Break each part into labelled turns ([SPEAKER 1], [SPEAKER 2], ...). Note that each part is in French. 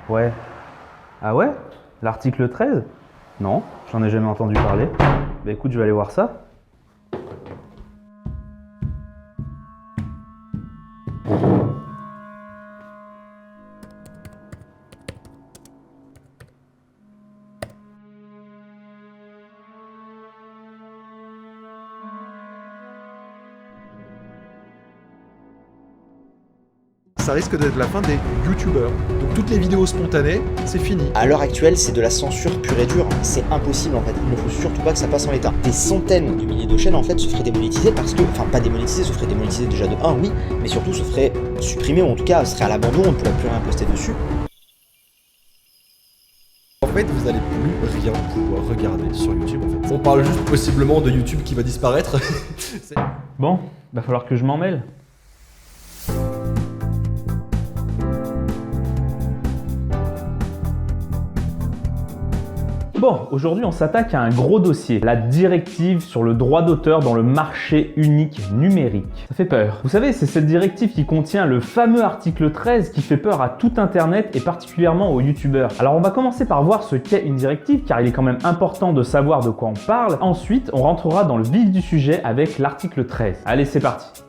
[SPEAKER 1] Ouais. Ah ouais? L'article 13? Non, j'en ai jamais entendu parler. Bah écoute, je vais aller voir ça.
[SPEAKER 2] Ça risque d'être la fin des youtubeurs. Donc toutes les vidéos spontanées, c'est fini.
[SPEAKER 3] À l'heure actuelle, c'est de la censure pure et dure. C'est impossible en fait. Il ne faut surtout pas que ça passe en l'état. Des centaines de milliers de chaînes en fait se feraient démonétiser parce que, enfin pas démonétiser, se feraient démonétiser déjà de 1, oui, mais surtout se feraient supprimer ou en tout cas seraient à l'abandon, on ne pourrait plus rien poster dessus.
[SPEAKER 2] En fait, vous allez plus rien pouvoir regarder sur YouTube en fait. On parle juste possiblement de YouTube qui va disparaître.
[SPEAKER 1] Bon, va falloir que je m'en mêle. Bon, aujourd'hui on s'attaque à un gros dossier, la directive sur le droit d'auteur dans le marché unique numérique. Ça fait peur. Vous savez, c'est cette directive qui contient le fameux article 13 qui fait peur à tout internet et particulièrement aux youtubeurs. Alors on va commencer par voir ce qu'est une directive car il est quand même important de savoir de quoi on parle. Ensuite, on rentrera dans le vif du sujet avec l'article 13. Allez, c'est parti.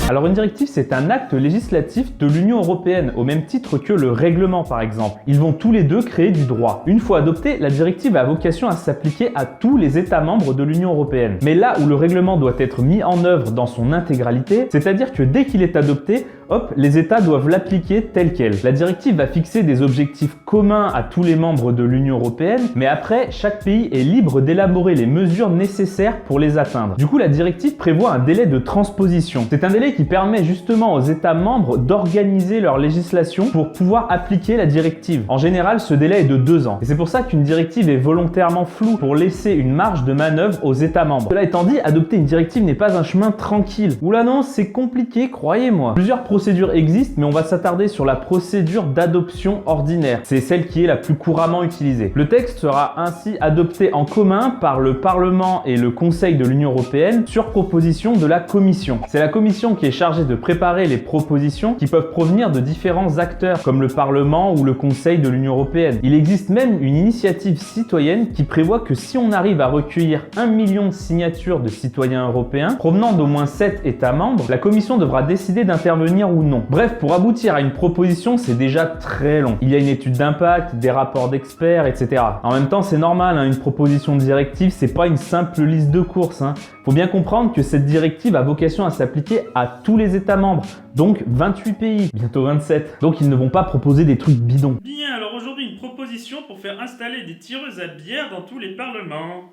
[SPEAKER 1] Alors une directive, c'est un acte législatif de l'Union européenne, au même titre que le règlement par exemple. Ils vont tous les deux créer du droit. Une fois adoptée, la directive a vocation à s'appliquer à tous les États membres de l'Union européenne. Mais là où le règlement doit être mis en œuvre dans son intégralité, c'est-à-dire que dès qu'il est adopté, hop, les États doivent l'appliquer tel quel. La directive va fixer des objectifs communs à tous les membres de l'Union européenne, mais après, chaque pays est libre d'élaborer les mesures nécessaires pour les atteindre. Du coup, la directive prévoit un délai de transposition. C'est un délai qui permet justement aux États membres d'organiser leur législation pour pouvoir appliquer la directive. En général, ce délai est de 2 ans. Et c'est pour ça qu'une directive est volontairement floue, pour laisser une marge de manœuvre aux États membres. Cela étant dit, adopter une directive n'est pas un chemin tranquille. Oula non, c'est compliqué, croyez-moi. Plusieurs procédures existent, mais on va s'attarder sur la procédure d'adoption ordinaire. C'est celle qui est la plus couramment utilisée. Le texte sera ainsi adopté en commun par le Parlement et le Conseil de l'Union européenne sur proposition de la Commission. C'est la Commission qui est chargée de préparer les propositions qui peuvent provenir de différents acteurs, comme le Parlement ou le Conseil de l'Union européenne. Il existe même une initiative citoyenne qui prévoit que si on arrive à recueillir 1 million de signatures de citoyens européens provenant d'au moins 7 États membres, la Commission devra décider d'intervenir ou non. Bref, pour aboutir à une proposition, c'est déjà très long. Il y a une étude d'impact, des rapports d'experts, etc. En même temps, c'est normal, une proposition de directive, c'est pas une simple liste de courses. Faut bien comprendre que cette directive a vocation à s'appliquer à tous les États membres, donc 28 pays, bientôt 27. Donc ils ne vont pas proposer des trucs bidons.
[SPEAKER 4] Bien, alors aujourd'hui une proposition pour faire installer des tireuses à bière dans tous les parlements.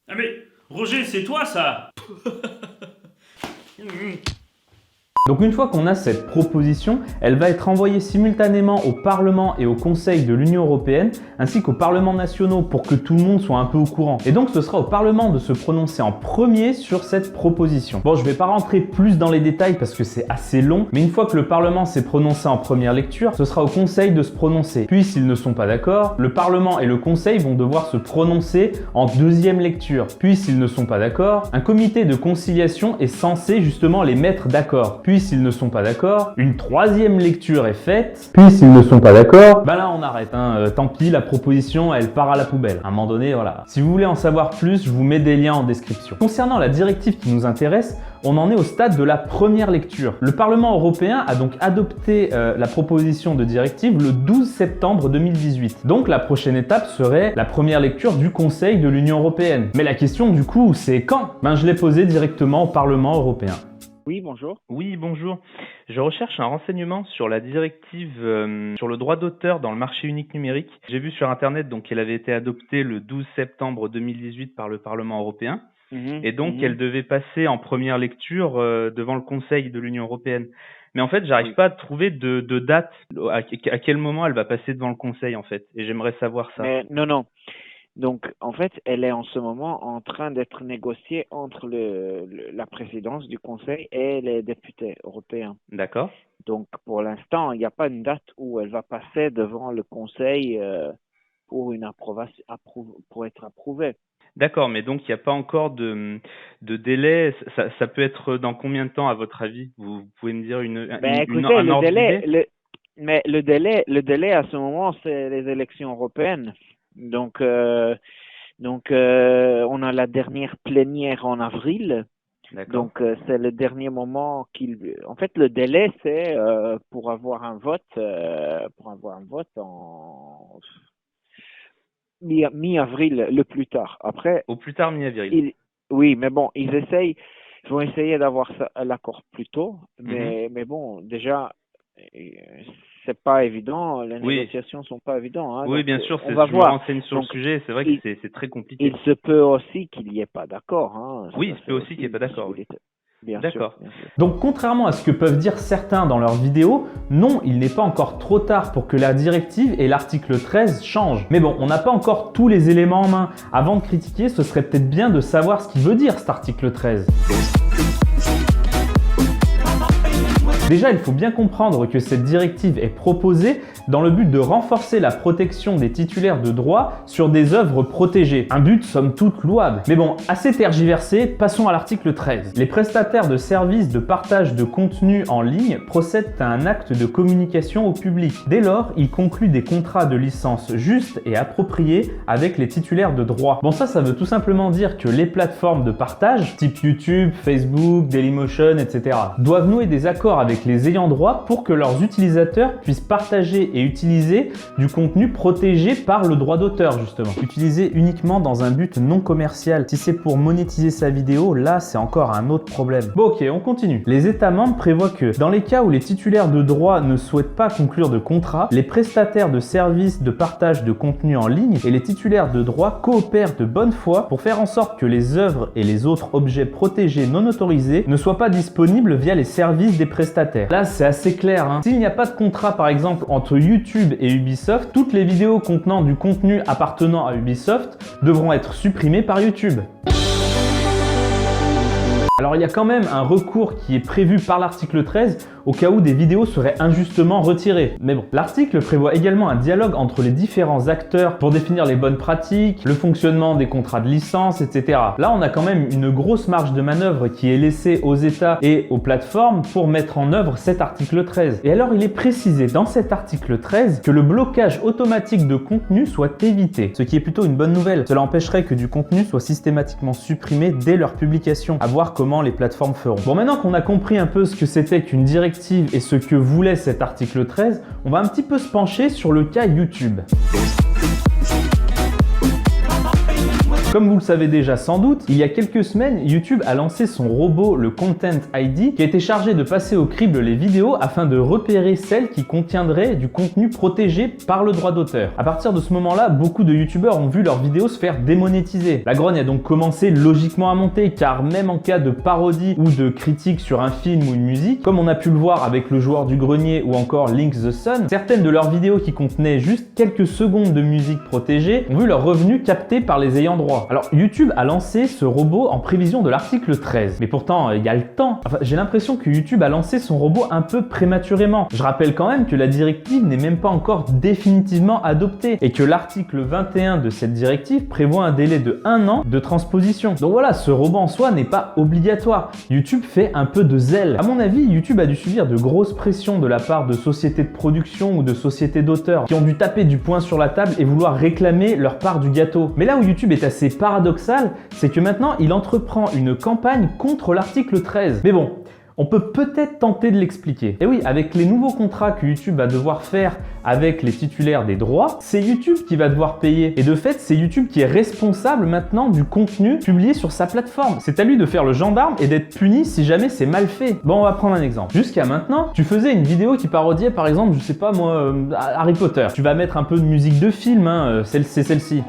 [SPEAKER 4] Ah mais, Roger, c'est toi ça.
[SPEAKER 1] Donc une fois qu'on a cette proposition, elle va être envoyée simultanément au Parlement et au Conseil de l'Union européenne, ainsi qu'aux parlements nationaux pour que tout le monde soit un peu au courant. Et donc ce sera au Parlement de se prononcer en premier sur cette proposition. Bon, je vais pas rentrer plus dans les détails parce que c'est assez long, mais une fois que le Parlement s'est prononcé en première lecture, ce sera au Conseil de se prononcer. Puis s'ils ne sont pas d'accord, le Parlement et le Conseil vont devoir se prononcer en deuxième lecture. Puis s'ils ne sont pas d'accord, un comité de conciliation est censé justement les mettre d'accord. Puis s'ils ne sont pas d'accord, une troisième lecture est faite. Puis s'ils ne sont pas d'accord, ben là on arrête. Tant pis, la proposition elle part à la poubelle. À un moment donné, voilà. Si vous voulez en savoir plus, je vous mets des liens en description. Concernant la directive qui nous intéresse, on en est au stade de la première lecture. Le Parlement européen a donc adopté la proposition de directive le 12 septembre 2018. Donc la prochaine étape serait la première lecture du Conseil de l'Union européenne. Mais la question du coup, c'est quand? Ben je l'ai posée directement au Parlement européen.
[SPEAKER 5] Oui, bonjour.
[SPEAKER 1] Oui, bonjour. Je recherche un renseignement sur la directive sur le droit d'auteur dans le marché unique numérique. J'ai vu sur Internet donc qu'elle avait été adoptée le 12 septembre 2018 par le Parlement européen et donc elle devait passer en première lecture devant le Conseil de l'Union européenne. Mais en fait, j'arrive pas à trouver de date à quel moment elle va passer devant le Conseil en fait. Et j'aimerais savoir ça.
[SPEAKER 5] Mais non. Donc, en fait, elle est en ce moment en train d'être négociée entre la présidence du Conseil et les députés européens.
[SPEAKER 1] D'accord.
[SPEAKER 5] Donc, pour l'instant, il n'y a pas une date où elle va passer devant le Conseil pour une approbation, pour être approuvée.
[SPEAKER 1] D'accord, mais donc il n'y a pas encore de délai. Ça peut être dans combien de temps, à votre avis? Vous pouvez me dire
[SPEAKER 5] Écoutez,
[SPEAKER 1] un
[SPEAKER 5] le
[SPEAKER 1] ordre
[SPEAKER 5] délai,
[SPEAKER 1] d'idée?
[SPEAKER 5] mais le délai à ce moment, c'est les élections européennes. Donc, on a la dernière plénière en avril.
[SPEAKER 1] D'accord.
[SPEAKER 5] Donc, c'est le dernier moment En fait, le délai, c'est pour avoir un vote en mi-avril, le plus tard. Après,
[SPEAKER 1] Au plus tard mi-avril.
[SPEAKER 5] oui, mais bon, ils vont essayer d'avoir l'accord plus tôt,
[SPEAKER 1] Mhm.
[SPEAKER 5] mais bon, déjà, c'est pas évident, les
[SPEAKER 1] Oui,
[SPEAKER 5] négociations sont pas évidentes, hein,
[SPEAKER 1] oui,
[SPEAKER 5] donc
[SPEAKER 1] bien sûr.
[SPEAKER 5] on va
[SPEAKER 1] Je me
[SPEAKER 5] voir.
[SPEAKER 1] renseigne sur le
[SPEAKER 5] Donc,
[SPEAKER 1] sujet. C'est vrai que
[SPEAKER 5] il,
[SPEAKER 1] c'est très compliqué.
[SPEAKER 5] il se peut aussi qu'il n'y ait pas d'accord, hein,
[SPEAKER 1] Oui,
[SPEAKER 5] ça
[SPEAKER 1] il se
[SPEAKER 5] c'est
[SPEAKER 1] peut aussi
[SPEAKER 5] aussi
[SPEAKER 1] qu'il n'y ait
[SPEAKER 5] une
[SPEAKER 1] pas d'accord. Oui.
[SPEAKER 5] possibilité. Bien sûr,
[SPEAKER 1] D'accord.
[SPEAKER 5] bien sûr.
[SPEAKER 1] Donc contrairement à ce que peuvent dire certains dans leurs vidéos, non, il n'est pas encore trop tard pour que la directive et l'article 13 changent. Mais bon, on n'a pas encore tous les éléments en main. Avant de critiquer, ce serait peut-être bien de savoir ce qu'il veut dire cet article 13. Déjà, il faut bien comprendre que cette directive est proposée dans le but de renforcer la protection des titulaires de droits sur des œuvres protégées. Un but somme toute louable. Mais bon, assez tergiversé, passons à l'article 13. Les prestataires de services de partage de contenu en ligne procèdent à un acte de communication au public. Dès lors, ils concluent des contrats de licence justes et appropriés avec les titulaires de droits. Bon, ça veut tout simplement dire que les plateformes de partage, type YouTube, Facebook, Dailymotion, etc., doivent nouer des accords avec les ayants droit pour que leurs utilisateurs puissent partager et utiliser du contenu protégé par le droit d'auteur, justement. Utilisé uniquement dans un but non commercial. Si c'est pour monétiser sa vidéo, là c'est encore un autre problème. Bon, ok, on continue. Les États membres prévoient que dans les cas où les titulaires de droit ne souhaitent pas conclure de contrat, les prestataires de services de partage de contenu en ligne et les titulaires de droit coopèrent de bonne foi pour faire en sorte que les œuvres et les autres objets protégés non autorisés ne soient pas disponibles via les services des prestataires. Là, c'est assez clair, hein. S'il n'y a pas de contrat, par exemple, entre YouTube et Ubisoft, toutes les vidéos contenant du contenu appartenant à Ubisoft devront être supprimées par YouTube. Alors il y a quand même un recours qui est prévu par l'article 13 au cas où des vidéos seraient injustement retirées. Mais bon, l'article prévoit également un dialogue entre les différents acteurs pour définir les bonnes pratiques, le fonctionnement des contrats de licence, etc. Là, on a quand même une grosse marge de manœuvre qui est laissée aux États et aux plateformes pour mettre en œuvre cet article 13. Et alors, il est précisé dans cet article 13 que le blocage automatique de contenu soit évité, ce qui est plutôt une bonne nouvelle. Cela empêcherait que du contenu soit systématiquement supprimé dès leur publication. À voir comment les plateformes feront. Bon, maintenant qu'on a compris un peu ce que c'était qu'une directive et ce que voulait cet article 13, on va un petit peu se pencher sur le cas YouTube. Comme vous le savez déjà sans doute, il y a quelques semaines, YouTube a lancé son robot, le Content ID, qui a été chargé de passer au crible les vidéos afin de repérer celles qui contiendraient du contenu protégé par le droit d'auteur. À partir de ce moment-là, beaucoup de YouTubeurs ont vu leurs vidéos se faire démonétiser. La grogne a donc commencé logiquement à monter, car même en cas de parodie ou de critique sur un film ou une musique, comme on a pu le voir avec Le Joueur du Grenier ou encore Link the Sun, certaines de leurs vidéos qui contenaient juste quelques secondes de musique protégée ont vu leurs revenus captés par les ayants droit. Alors YouTube a lancé ce robot en prévision de l'article 13, mais pourtant il y a le temps. Enfin, j'ai l'impression que YouTube a lancé son robot un peu prématurément. Je rappelle quand même que la directive n'est même pas encore définitivement adoptée et que l'article 21 de cette directive prévoit un délai de 1 an de transposition. Donc voilà, ce robot en soi n'est pas obligatoire. YouTube fait un peu de zèle. À mon avis, YouTube a dû subir de grosses pressions de la part de sociétés de production ou de sociétés d'auteurs qui ont dû taper du poing sur la table et vouloir réclamer leur part du gâteau. Mais là où YouTube est assez paradoxal, c'est que maintenant il entreprend une campagne contre l'article 13. Mais bon, on peut peut-être tenter de l'expliquer. Et oui, avec les nouveaux contrats que YouTube va devoir faire avec les titulaires des droits, c'est YouTube qui va devoir payer. Et de fait, c'est YouTube qui est responsable maintenant du contenu publié sur sa plateforme. C'est à lui de faire le gendarme et d'être puni si jamais c'est mal fait. Bon, on va prendre un exemple. Jusqu'à maintenant, tu faisais une vidéo qui parodiait par exemple, je sais pas moi, Harry Potter. Tu vas mettre un peu de musique de film, hein, c'est celle-ci.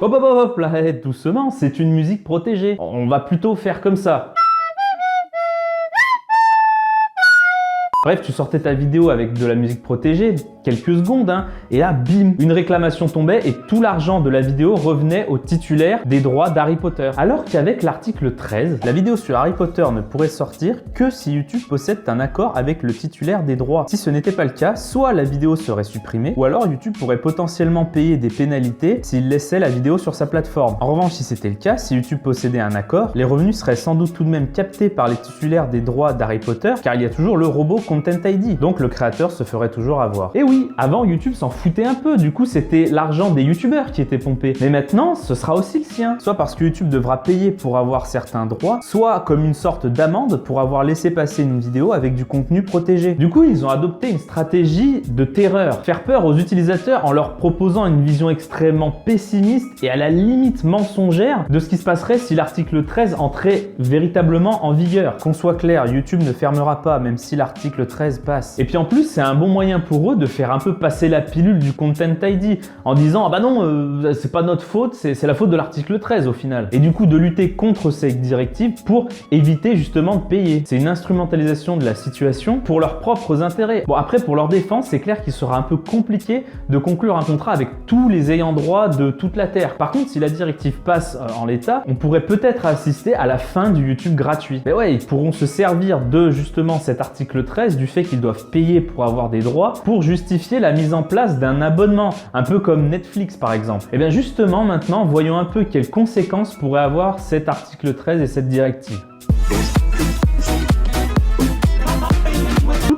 [SPEAKER 1] Hop hop hop hop, là, doucement, c'est une musique protégée. On va plutôt faire comme ça. Bref, tu sortais ta vidéo avec de la musique protégée, quelques secondes, hein, et là, bim, une réclamation tombait et tout l'argent de la vidéo revenait au titulaire des droits d'Harry Potter. Alors qu'avec l'article 13, la vidéo sur Harry Potter ne pourrait sortir que si YouTube possède un accord avec le titulaire des droits. Si ce n'était pas le cas, soit la vidéo serait supprimée, ou alors YouTube pourrait potentiellement payer des pénalités s'il laissait la vidéo sur sa plateforme. En revanche, si c'était le cas, si YouTube possédait un accord, les revenus seraient sans doute tout de même captés par les titulaires des droits d'Harry Potter, car il y a toujours le robot Content ID, donc le créateur se ferait toujours avoir. Et oui, avant YouTube s'en foutait un peu, du coup c'était l'argent des youtubeurs qui était pompé. Mais maintenant, ce sera aussi le sien, soit parce que YouTube devra payer pour avoir certains droits, soit comme une sorte d'amende pour avoir laissé passer une vidéo avec du contenu protégé. Du coup, ils ont adopté une stratégie de terreur, faire peur aux utilisateurs en leur proposant une vision extrêmement pessimiste et à la limite mensongère de ce qui se passerait si l'article 13 entrait véritablement en vigueur. Qu'on soit clair, YouTube ne fermera pas même si l'article 13 passe. Et puis en plus, c'est un bon moyen pour eux de faire un peu passer la pilule du Content ID en disant ah bah non, c'est pas notre faute, c'est la faute de l'article 13 au final. Et du coup de lutter contre cette directive pour éviter justement de payer. C'est une instrumentalisation de la situation pour leurs propres intérêts. Bon après pour leur défense, c'est clair qu'il sera un peu compliqué de conclure un contrat avec tous les ayants droit de toute la Terre. Par contre, si la directive passe en l'état, on pourrait peut-être assister à la fin du YouTube gratuit. Mais ouais, ils pourront se servir de justement cet article 13, du fait qu'ils doivent payer pour avoir des droits, pour justifier la mise en place d'un abonnement, un peu comme Netflix par exemple. Et bien justement maintenant, voyons un peu quelles conséquences pourrait avoir cet article 13 et cette directive.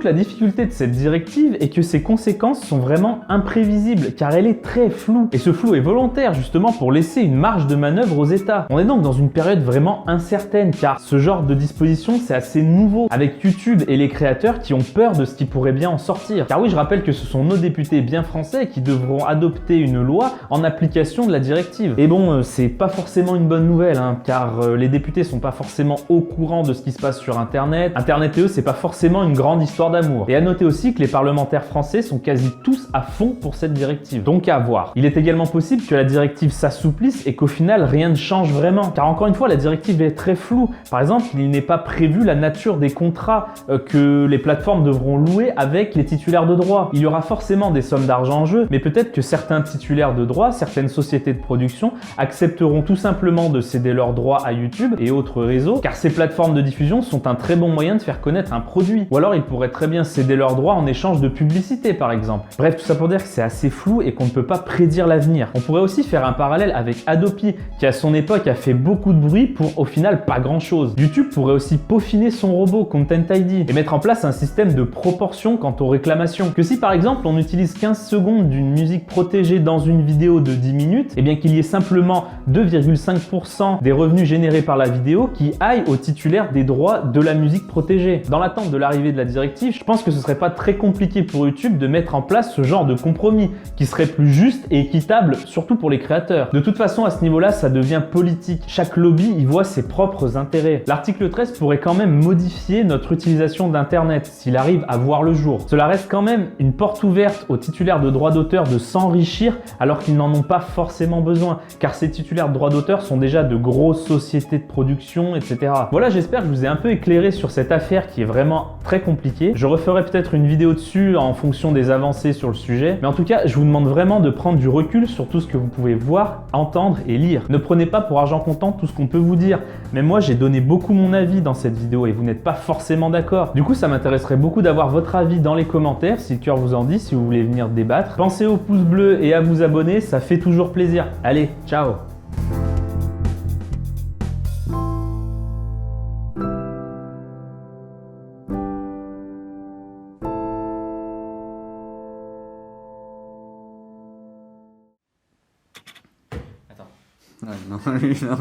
[SPEAKER 1] La difficulté de cette directive est que ses conséquences sont vraiment imprévisibles car elle est très floue. Et ce flou est volontaire justement pour laisser une marge de manœuvre aux États. On est donc dans une période vraiment incertaine car ce genre de disposition c'est assez nouveau avec YouTube et les créateurs qui ont peur de ce qui pourrait bien en sortir. Car oui, je rappelle que ce sont nos députés bien français qui devront adopter une loi en application de la directive. Et bon, c'est pas forcément une bonne nouvelle hein, car les députés sont pas forcément au courant de ce qui se passe sur Internet. Internet et eux, c'est pas forcément une grande histoire d'amour. Et à noter aussi que les parlementaires français sont quasi tous à fond pour cette directive. Donc à voir. Il est également possible que la directive s'assouplisse et qu'au final rien ne change vraiment. Car encore une fois, la directive est très floue. Par exemple, il n'est pas prévu la nature des contrats que les plateformes devront louer avec les titulaires de droits. Il y aura forcément des sommes d'argent en jeu, mais peut-être que certains titulaires de droits, certaines sociétés de production accepteront tout simplement de céder leurs droits à YouTube et autres réseaux, car ces plateformes de diffusion sont un très bon moyen de faire connaître un produit. Ou alors ils pourraient très bien céder leurs droits en échange de publicité par exemple. Bref, tout ça pour dire que c'est assez flou et qu'on ne peut pas prédire l'avenir. On pourrait aussi faire un parallèle avec Adopi qui à son époque a fait beaucoup de bruit pour au final pas grand chose. YouTube pourrait aussi peaufiner son robot Content ID et mettre en place un système de proportion quant aux réclamations. Que si par exemple on utilise 15 secondes d'une musique protégée dans une vidéo de 10 minutes, et bien qu'il y ait simplement 2,5% des revenus générés par la vidéo qui aillent au titulaire des droits de la musique protégée. Dans l'attente de l'arrivée de la directive, je pense que ce serait pas très compliqué pour YouTube de mettre en place ce genre de compromis qui serait plus juste et équitable, surtout pour les créateurs. De toute façon, à ce niveau-là, ça devient politique. Chaque lobby y voit ses propres intérêts. L'article 13 pourrait quand même modifier notre utilisation d'Internet s'il arrive à voir le jour. Cela reste quand même une porte ouverte aux titulaires de droits d'auteur de s'enrichir alors qu'ils n'en ont pas forcément besoin, car ces titulaires de droits d'auteur sont déjà de grosses sociétés de production, etc. Voilà, j'espère que je vous ai un peu éclairé sur cette affaire qui est vraiment très compliquée. Je referai peut-être une vidéo dessus en fonction des avancées sur le sujet, mais en tout cas, je vous demande vraiment de prendre du recul sur tout ce que vous pouvez voir, entendre et lire. Ne prenez pas pour argent comptant tout ce qu'on peut vous dire. Même moi, j'ai donné beaucoup mon avis dans cette vidéo et vous n'êtes pas forcément d'accord. Du coup, ça m'intéresserait beaucoup d'avoir votre avis dans les commentaires, si le cœur vous en dit, si vous voulez venir débattre. Pensez au pouce bleu et à vous abonner, ça fait toujours plaisir. Allez, ciao!
[SPEAKER 6] Ouais, non, lui, non.